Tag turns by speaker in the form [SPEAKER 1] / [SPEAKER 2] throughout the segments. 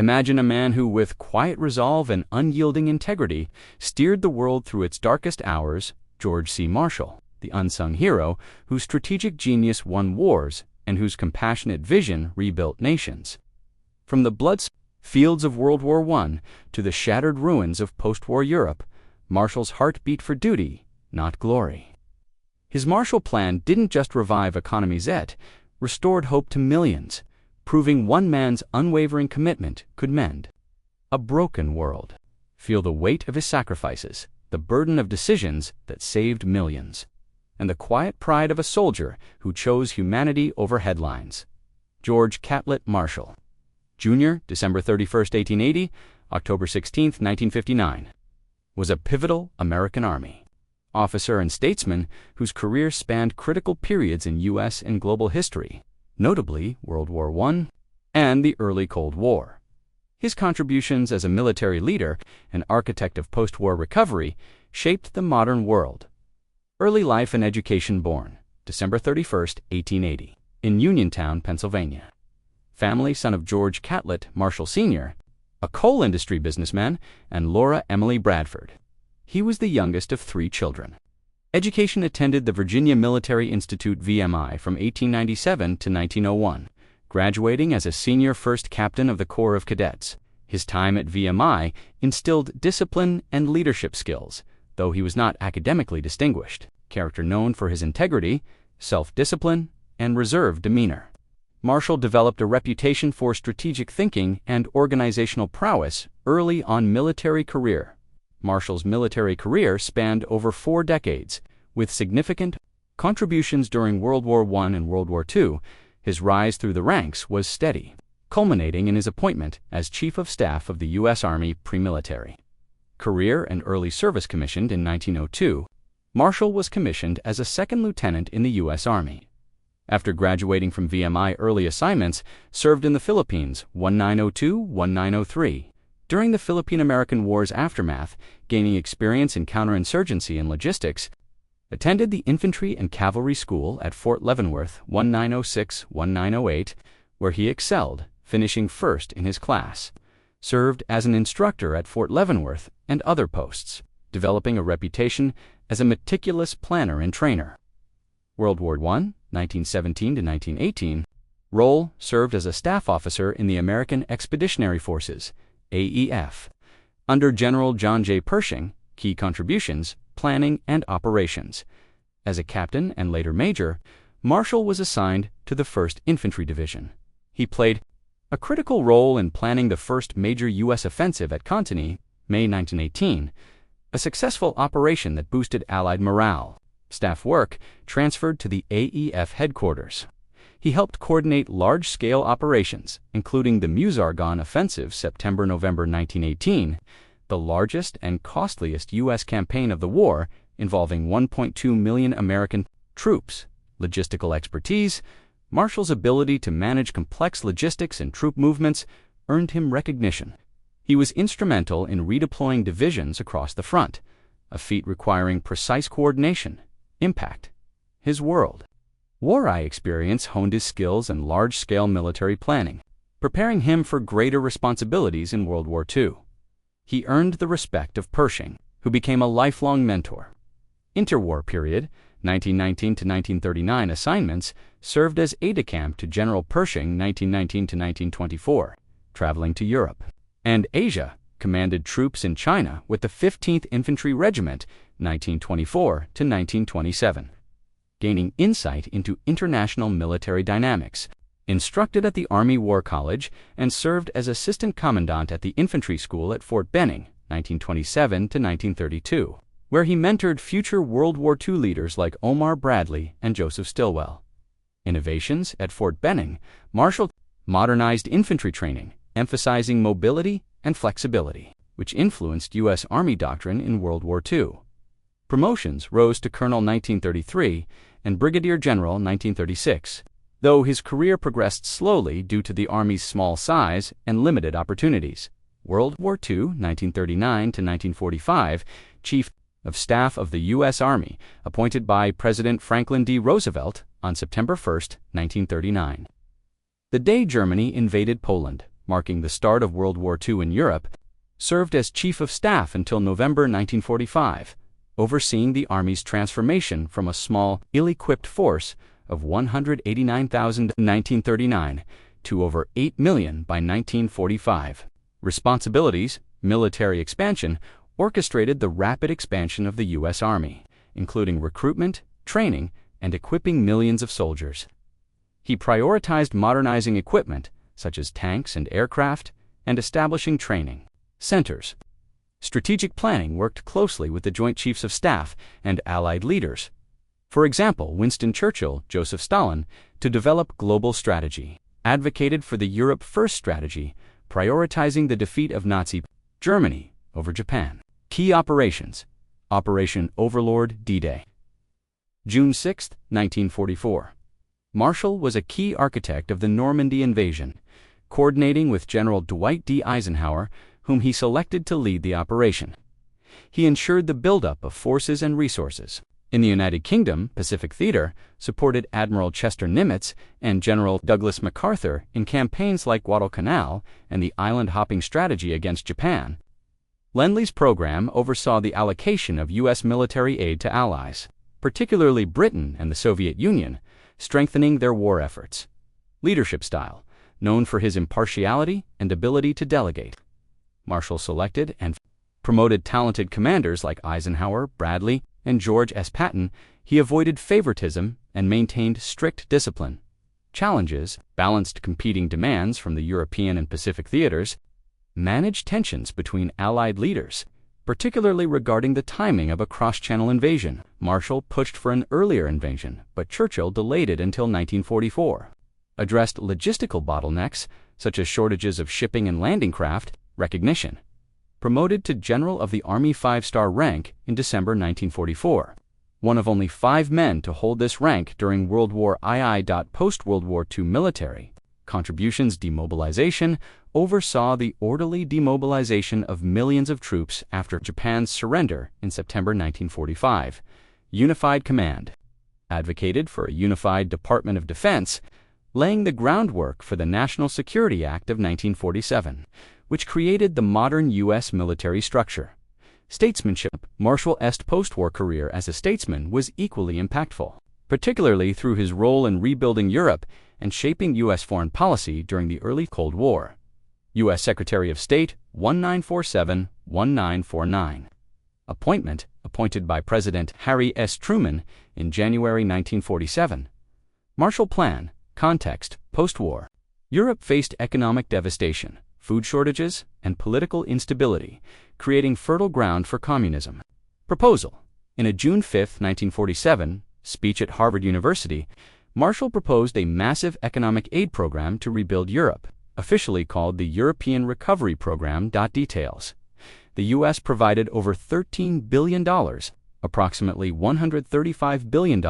[SPEAKER 1] Imagine a man who, with quiet resolve and unyielding integrity, steered the world through its darkest hours. George C. Marshall, the unsung hero whose strategic genius won wars and whose compassionate vision rebuilt nations. From the blood fields of World War I to the shattered ruins of post-war Europe, Marshall's heart beat for duty, not glory. His Marshall Plan didn't just revive economies, it restored hope to millions, proving one man's unwavering commitment could mend a broken world. Feel the weight of his sacrifices, the burden of decisions that saved millions, and the quiet pride of a soldier who chose humanity over headlines. George Catlett Marshall, Jr., December 31, 1880, October 16, 1959, was a pivotal American Army officer and statesman whose career spanned critical periods in U.S. and global history, notably World War I and the early Cold War. His contributions as a military leader and architect of post-war recovery shaped the modern world. Early life and education: born December 31, 1880, in Uniontown, Pennsylvania. Family: son of George Catlett Marshall Sr., a coal industry businessman, and Laura Emily Bradford. He was the youngest of 3 children. Education: attended the Virginia Military Institute VMI from 1897 to 1901, graduating as a senior first captain of the Corps of Cadets. His time at VMI instilled discipline and leadership skills, though he was not academically distinguished. Character: known for his integrity, self-discipline, and reserved demeanor. Marshall developed a reputation for strategic thinking and organizational prowess early on military career. Marshall's military career spanned over 4 decades, with significant contributions during World War I and World War II. His rise through the ranks was steady, culminating in his appointment as Chief of Staff of the U.S. Army Pre-Military Career and Early Service. Commissioned in 1902, Marshall was commissioned as a second lieutenant in the U.S. Army. After graduating from VMI, early assignments served in the Philippines 1902-1903. During the Philippine-American War's aftermath, gaining experience in counterinsurgency and logistics, attended the Infantry and Cavalry School at Fort Leavenworth 1906-1908, where he excelled, finishing first in his class. Served as an instructor at Fort Leavenworth and other posts, developing a reputation as a meticulous planner and trainer. World War I, 1917 to 1918. Role: served as a staff officer in the American Expeditionary Forces, AEF, under General John J. Pershing. Key contributions: planning and operations. As a captain and later major, Marshall was assigned to the 1st Infantry Division. He played a critical role in planning the first major U.S. offensive at Cantigny, May 1918, a successful operation that boosted Allied morale. Staff work: transferred to the AEF headquarters. He helped coordinate large-scale operations, including the Meuse-Argonne Offensive, September-November 1918, the largest and costliest U.S. campaign of the war, involving 1.2 million American troops. Logistical expertise: Marshall's ability to manage complex logistics and troop movements earned him recognition. He was instrumental in redeploying divisions across the front, a feat requiring precise coordination. Impact: his World War I experience honed his skills in large-scale military planning, preparing him for greater responsibilities in World War II. He earned the respect of Pershing, who became a lifelong mentor. Interwar period: 1919 to 1939 assignments: served as aide-de-camp to General Pershing 1919 to 1924, traveling to Europe and Asia. Commanded troops in China with the 15th Infantry Regiment 1924 to 1927. Gaining insight into international military dynamics. Instructed at the Army War College and served as assistant commandant at the Infantry School at Fort Benning 1927 to 1932, where he mentored future World War II leaders like Omar Bradley and Joseph Stilwell. Innovations: at Fort Benning, Marshall modernized infantry training, emphasizing mobility and flexibility, which influenced U.S. Army doctrine in World War II. Promotions: rose to Colonel 1933 and Brigadier General 1936, though his career progressed slowly due to the Army's small size and limited opportunities. World War II, 1939 to 1945, Chief of Staff of the U.S. Army, appointed by President Franklin D. Roosevelt on September 1, 1939. The day Germany invaded Poland, marking the start of World War II in Europe, served as Chief of Staff until November 1945, overseeing the Army's transformation from a small, ill-equipped force of 189,000 in 1939 to over 8 million by 1945. Responsibilities: military expansion, orchestrated the rapid expansion of the U.S. Army, including recruitment, training, and equipping millions of soldiers. He prioritized modernizing equipment, such as tanks and aircraft, and establishing training centers. Strategic planning worked closely with the Joint Chiefs of Staff and Allied leaders, for example, Winston Churchill, Joseph Stalin, to develop global strategy, advocated for the Europe First strategy, prioritizing the defeat of Nazi Germany over Japan. Key operations: Operation Overlord D-Day. June 6, 1944. Marshall was a key architect of the Normandy invasion, coordinating with General Dwight D. Eisenhower, whom he selected to lead the operation. He ensured the buildup of forces and resources. In the United Kingdom, Pacific Theater supported Admiral Chester Nimitz and General Douglas MacArthur in campaigns like Guadalcanal and the island-hopping strategy against Japan. Lend-Lease program oversaw the allocation of U.S. military aid to allies, particularly Britain and the Soviet Union, strengthening their war efforts. Leadership style: known for his impartiality and ability to delegate. Marshall selected and promoted talented commanders like Eisenhower, Bradley, and George S. Patton. He avoided favoritism and maintained strict discipline. Challenges: balanced competing demands from the European and Pacific theaters, managed tensions between Allied leaders, particularly regarding the timing of a cross-channel invasion. Marshall pushed for an earlier invasion, but Churchill delayed it until 1944. Addressed logistical bottlenecks, such as shortages of shipping and landing craft. Recognition: promoted to General of the Army 5-star rank in December 1944, one of only 5 men to hold this rank during World War II. Post-World War II military contributions: demobilization, oversaw the orderly demobilization of millions of troops after Japan's surrender in September 1945. Unified command: advocated for a unified Department of Defense, laying the groundwork for the National Security Act of 1947, which created the modern U.S. military structure. Statesmanship: Marshall's post-war career as a statesman was equally impactful, particularly through his role in rebuilding Europe and shaping U.S. foreign policy during the early Cold War. U.S. Secretary of State 1947-1949. Appointment: appointed by President Harry S. Truman in January 1947. Marshall Plan. Context: post-war. Europe faced economic devastation, food shortages, and political instability, creating fertile ground for communism. Proposal: in a June 5, 1947, speech at Harvard University, Marshall proposed a massive economic aid program to rebuild Europe, officially called the European Recovery Program. Details: the U.S. provided over $13 billion, approximately $135 billion,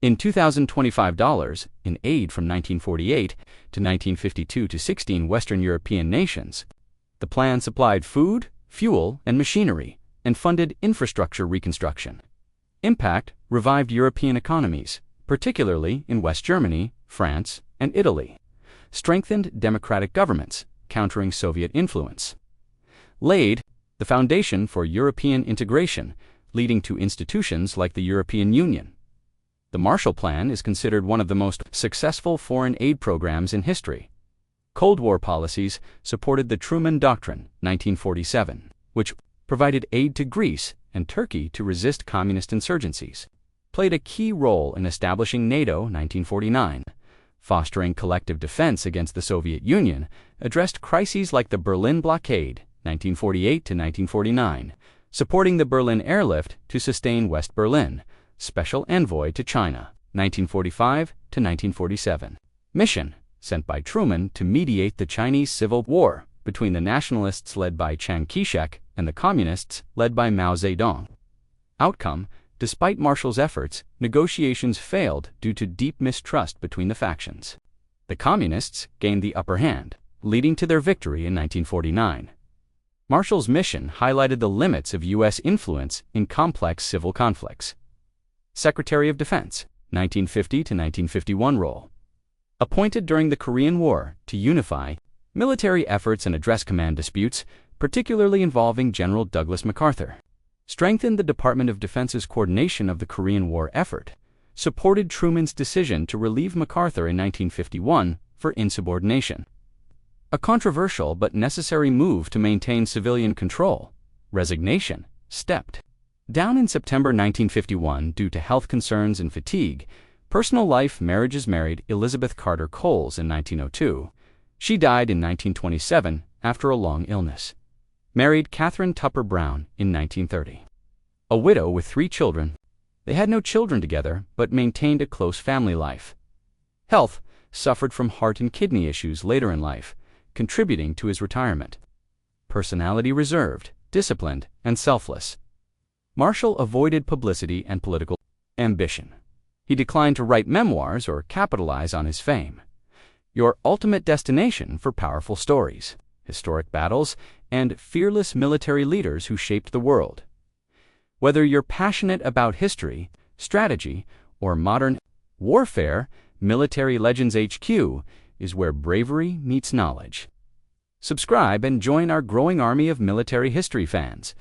[SPEAKER 1] in 2025 dollars, in aid from 1948 to 1952 to 16 Western European nations. The plan supplied food, fuel, and machinery, and funded infrastructure reconstruction. Impact: revived European economies, particularly in West Germany, France, and Italy. Strengthened democratic governments, countering Soviet influence. Laid the foundation for European integration, leading to institutions like the European Union. The Marshall Plan is considered one of the most successful foreign aid programs in history. Cold War policies supported the Truman Doctrine, 1947, which provided aid to Greece and Turkey to resist communist insurgencies. Played a key role in establishing NATO, 1949. Fostering collective defense against the Soviet Union, addressed crises like the Berlin Blockade, 1948 to 1949, supporting the Berlin Airlift to sustain West Berlin. Special Envoy to China, 1945 to 1947. Mission: sent by Truman to mediate the Chinese Civil War between the nationalists led by Chiang Kai-shek and the communists led by Mao Zedong. Outcome: despite Marshall's efforts, negotiations failed due to deep mistrust between the factions. The communists gained the upper hand, leading to their victory in 1949. Marshall's mission highlighted the limits of U.S. influence in complex civil conflicts. Secretary of Defense, 1950 to 1951 role. Appointed during the Korean War to unify Military efforts and address command disputes, particularly involving General Douglas MacArthur. Strengthened the Department of Defense's coordination of the Korean War effort. Supported Truman's decision to relieve MacArthur in 1951 for insubordination. A controversial but necessary move to maintain civilian control. Resignation. Stepped down in September 1951 due to health concerns and fatigue. Personal life. Marriages. Married Elizabeth Carter Coles in 1902. She died in 1927 after a long illness. Married Catherine Tupper Brown in 1930. A widow with 3 children. They had no children together, but maintained a close family life. Health. Suffered from heart and kidney issues later in life, contributing to his retirement. Personality. Reserved, disciplined, and selfless. Marshall avoided publicity and political ambition. He declined to write memoirs or capitalize on his fame. Your ultimate destination for powerful stories, historic battles, and fearless military leaders who shaped the world. Whether you're passionate about history, strategy, or modern warfare, Military Legends HQ is where bravery meets knowledge. Subscribe and join our growing army of military history fans.